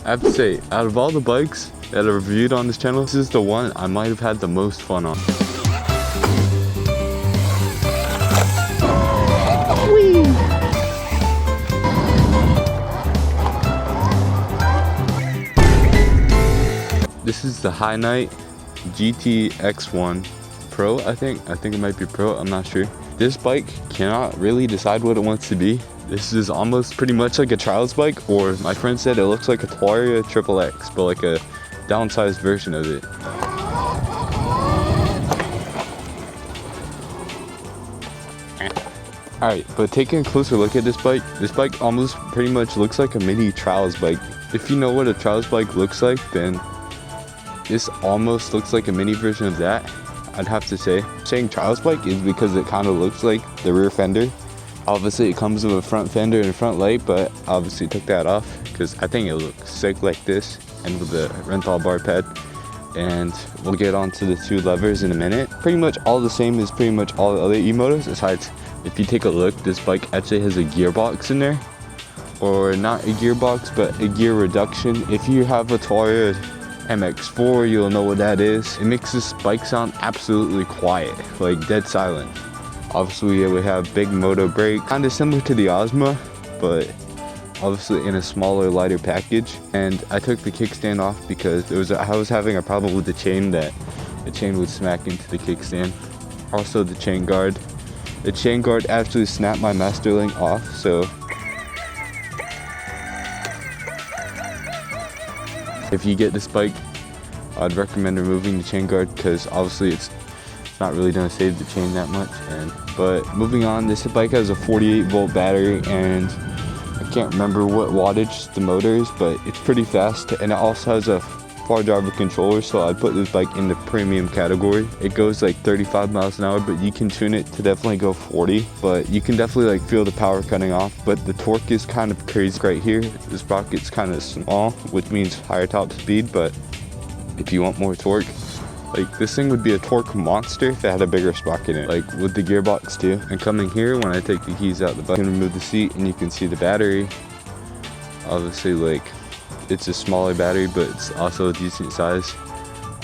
I have to say, out of all the bikes that I've reviewed on this channel, this is the one I might have had the most fun on. Whee! This is the Hiknight GTX1 Pro, I think it might be Pro, I'm not sure. This bike cannot really decide what it wants to be. This is almost pretty much like a trials bike, or my friend said it looks like a Tuaria XXX, but like a downsized version of it. Alright, but taking a closer look at this bike almost pretty much looks like a mini trials bike. If you know what a trials bike looks like, then this almost looks like a mini version of that, I'd have to say. Saying trials bike is because it kind of looks like the rear fender. Obviously it comes with a front fender and front light, but obviously took that off because I think it looks sick like this and with the rental bar pad. And we'll get onto the two levers in a minute. Pretty much all the same as pretty much all the other emotos. Besides, if you take a look, this bike actually has a gearbox in there, or not a gearbox but a gear reduction. If you have a Tuaria MX4, you'll know what that is. It makes this bike sound absolutely quiet, like dead silent. Obviously we have big moto brake, kind of similar to the Yozma, but obviously in a smaller, lighter package. And I took the kickstand off because I was having a problem with the chain, that the chain would smack into the kickstand. Also the chain guard. The chain guard actually snapped my master link off, so if you get this bike, I'd recommend removing the chain guard because obviously it's not really going to save the chain that much. But moving on, this bike has a 48 volt battery, and I can't remember what wattage the motor is, but it's pretty fast, and it also has a far driver controller, so I'd put this bike in the premium category. It goes like 35 miles an hour, but you can tune it to definitely go 40, but you can definitely like feel the power cutting off. But the torque is kind of crazy right here. This sprocket's kind of small, which means higher top speed, but if you want more torque, like this thing would be a torque monster if it had a bigger sprocket in it, like with the gearbox too. And coming here, when I take the keys out the bike, you can remove the seat and you can see the battery. Obviously, like, it's a smaller battery, but it's also a decent size.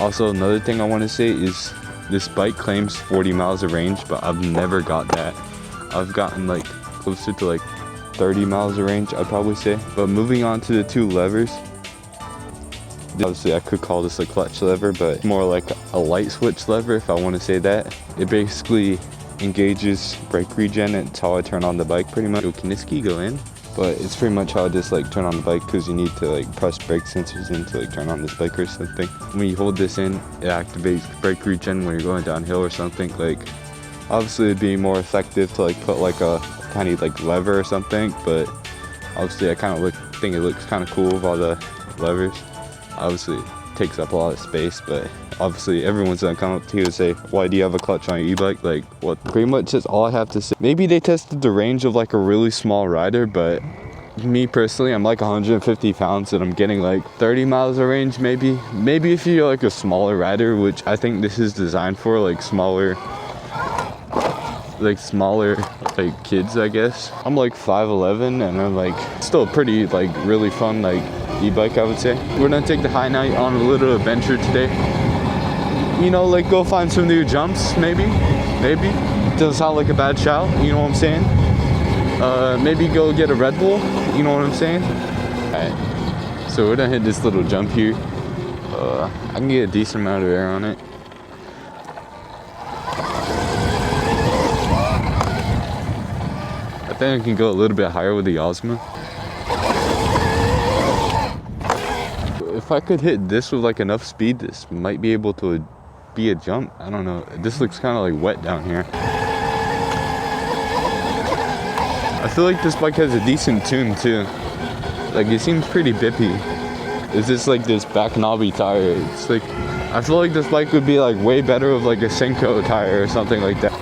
Also, another thing I want to say is this bike claims 40 miles of range, but I've never got that. I've gotten like closer to like 30 miles of range, I'd probably say. But moving on to the two levers, obviously I could call this a clutch lever, but more like a light switch lever, if I want to say that. It basically engages brake regen, and it's how I turn on the bike pretty much. Can this key go in? But it's pretty much how I just like turn on the bike, because you need to like press brake sensors in to like turn on this bike or something. When you hold this in, it activates brake regen when you're going downhill or something. Like, obviously it'd be more effective to like put like a tiny like lever or something, but obviously I kind of think it looks kind of cool with all the levers. Obviously it takes up a lot of space, but obviously everyone's gonna come up to you and say, why do you have a clutch on your e-bike? Like, what? Pretty much that's all I have to say. Maybe they tested the range of like a really small rider, but me personally, I'm like 150 pounds and I'm getting like 30 miles of range maybe. Maybe if you're like a smaller rider, which I think this is designed for, like smaller like kids, I guess. I'm like 5'11", and I'm like still pretty like really fun like e-bike, I would say. We're gonna take the Hiknight on a little adventure today. You know, like go find some new jumps, maybe. Doesn't sound like a bad shout, you know what I'm saying? Maybe go get a Red Bull, you know what I'm saying? Alright, so we're gonna hit this little jump here. I can get a decent amount of air on it. I think I can go a little bit higher with the Yozma. If I could hit this with like enough speed, this might be able to be a jump. I don't know. This looks kind of like wet down here. I feel like this bike has a decent tune too. Like, it seems pretty bippy. It's just like this back knobby tire. It's like, I feel like this bike would be like way better with like a Senko tire or something like that.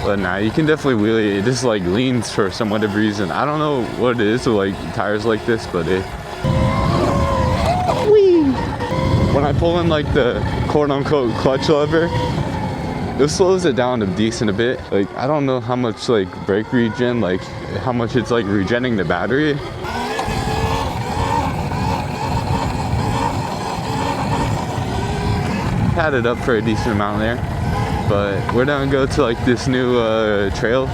But nah, you can definitely wheelie. It just like leans for some whatever reason. I don't know what it is with like tires like this, but when I pull in like the quote unquote clutch lever, it slows it down a decent bit. Like, I don't know how much like brake regen, like how much it's like regenning the battery. Had it up for a decent amount there, but we're gonna go to like this new trail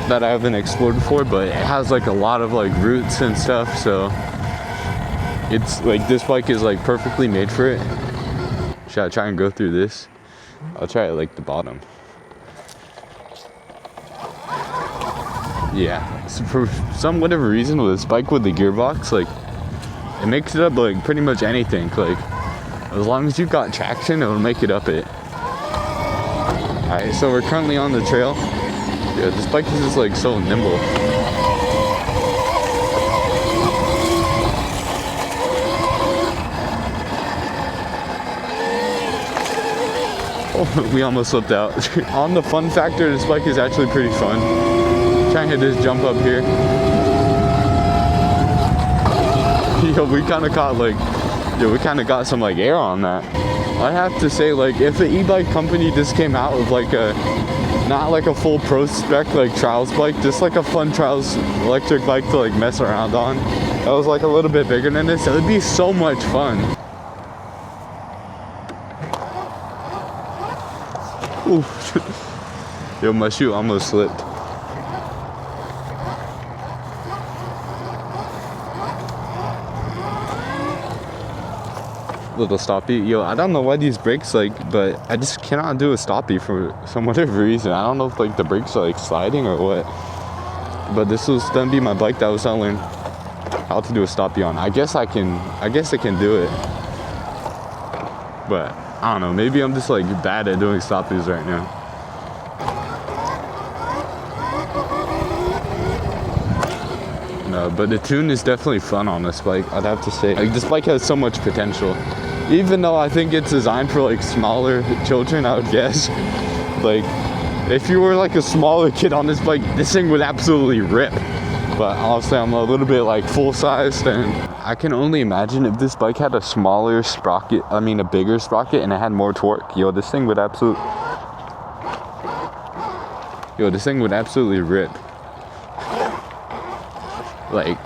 that I haven't explored before, but it has like a lot of like routes and stuff, so it's like this bike is like perfectly made for it. Should I try and go through this? I'll try it like the bottom. Yeah, so for some whatever reason with this bike with the gearbox, like it makes it up like pretty much anything. Like as long as you've got traction, it'll make it up it. Alright, so we're currently on the trail. Yeah, this bike is just like so nimble. Oh, we almost slipped out. On the fun factor, this bike is actually pretty fun. Try and hit this jump up here. Yo, we kind of got some like air on that. I have to say, like, if an e-bike company just came out with like a, not like a full pro spec like trials bike, just like a fun trials electric bike to like mess around on, that was like a little bit bigger than this, it would be so much fun. Ooh. Yo, my shoe almost slipped. Little stoppie. Yo, I don't know why these brakes like, but I just cannot do a stoppie for some whatever reason. I don't know if like the brakes are like sliding or what, but this was gonna be my bike that I was gonna learn how to do a stoppie on. I guess I can do it, but I don't know, maybe I'm just like bad at doing stoppies right now. No, but the tune is definitely fun on this bike, I'd have to say. Like, this bike has so much potential. Even though I think it's designed for like smaller children, I would guess. Like, if you were like a smaller kid on this bike, this thing would absolutely rip. But honestly, I'm a little bit like full-sized, and I can only imagine if this bike had a smaller sprocket, I mean a bigger sprocket, and it had more torque. Yo, this thing would absolutely rip. Like,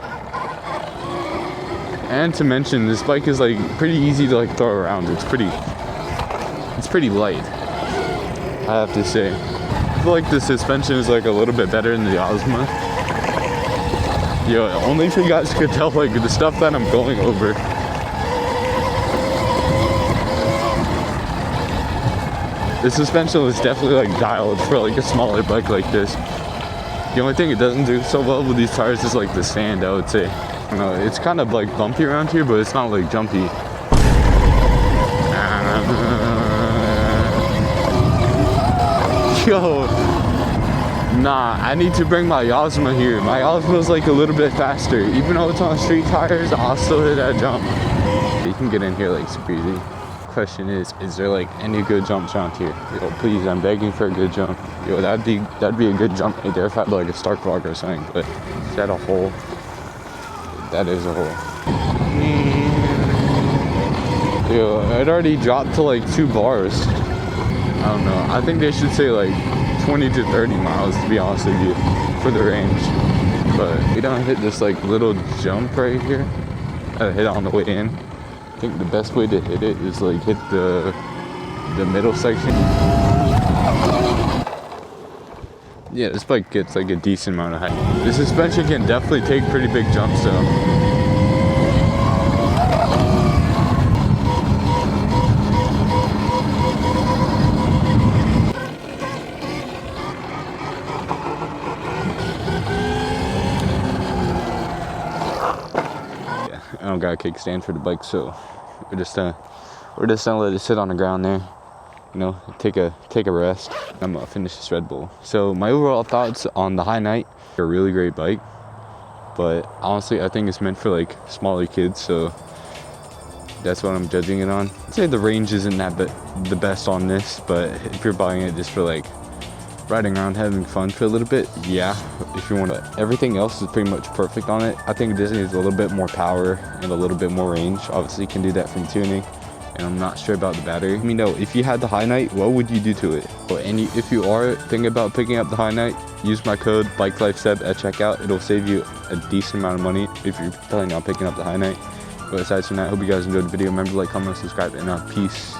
and to mention, this bike is like pretty easy to like throw around. It's pretty light, I have to say. I feel like the suspension is like a little bit better than the Yozma. Yo, only if you guys could tell like the stuff that I'm going over. The suspension is definitely like dialed for like a smaller bike like this. The only thing it doesn't do so well with these tires is like the sand, I would say. I don't know, it's kind of like bumpy around here, but it's not like jumpy. Yo, nah, I need to bring my Yozma here. My Yozma's like a little bit faster. Even though it's on street tires, I'll still hit that jump. You can get in here like super easy. Question is there like any good jumps around here? Yo, please, I'm begging for a good jump. Yo, that'd be a good jump right there if I had like a Stark Rock or something, but is that a hole? That is a hole. Yo, it already dropped to like 2 bars. I don't know, I think they should say like 20 to 30 miles to be honest with you for the range. But we don't hit this like little jump right here. I hit on the way in. I think the best way to hit it is like hit the middle section. Yeah, this bike gets like a decent amount of height. The suspension can definitely take pretty big jumps though. I don't got a kickstand for the bike, so we're just gonna let it sit on the ground there, you know, take a rest. I'm gonna finish this Red Bull. So my overall thoughts on the Hiknight: a really great bike, but honestly I think it's meant for like smaller kids, so that's what I'm judging it on. I'd say the range isn't that the best on this, but if you're buying it just for like riding around having fun for a little bit, yeah, if you want to. Everything else is pretty much perfect on it. I think Disney needs a little bit more power and a little bit more range. Obviously you can do that from tuning, and I'm not sure about the battery. Let me know, if you had the Hiknight, what would you do to it? And if you are thinking about picking up the Hiknight, use my code BikeLifeSeb at checkout. It'll save you a decent amount of money if you're planning on picking up the Hiknight. But aside from that, hope you guys enjoyed the video. Remember to like, comment, subscribe, and peace.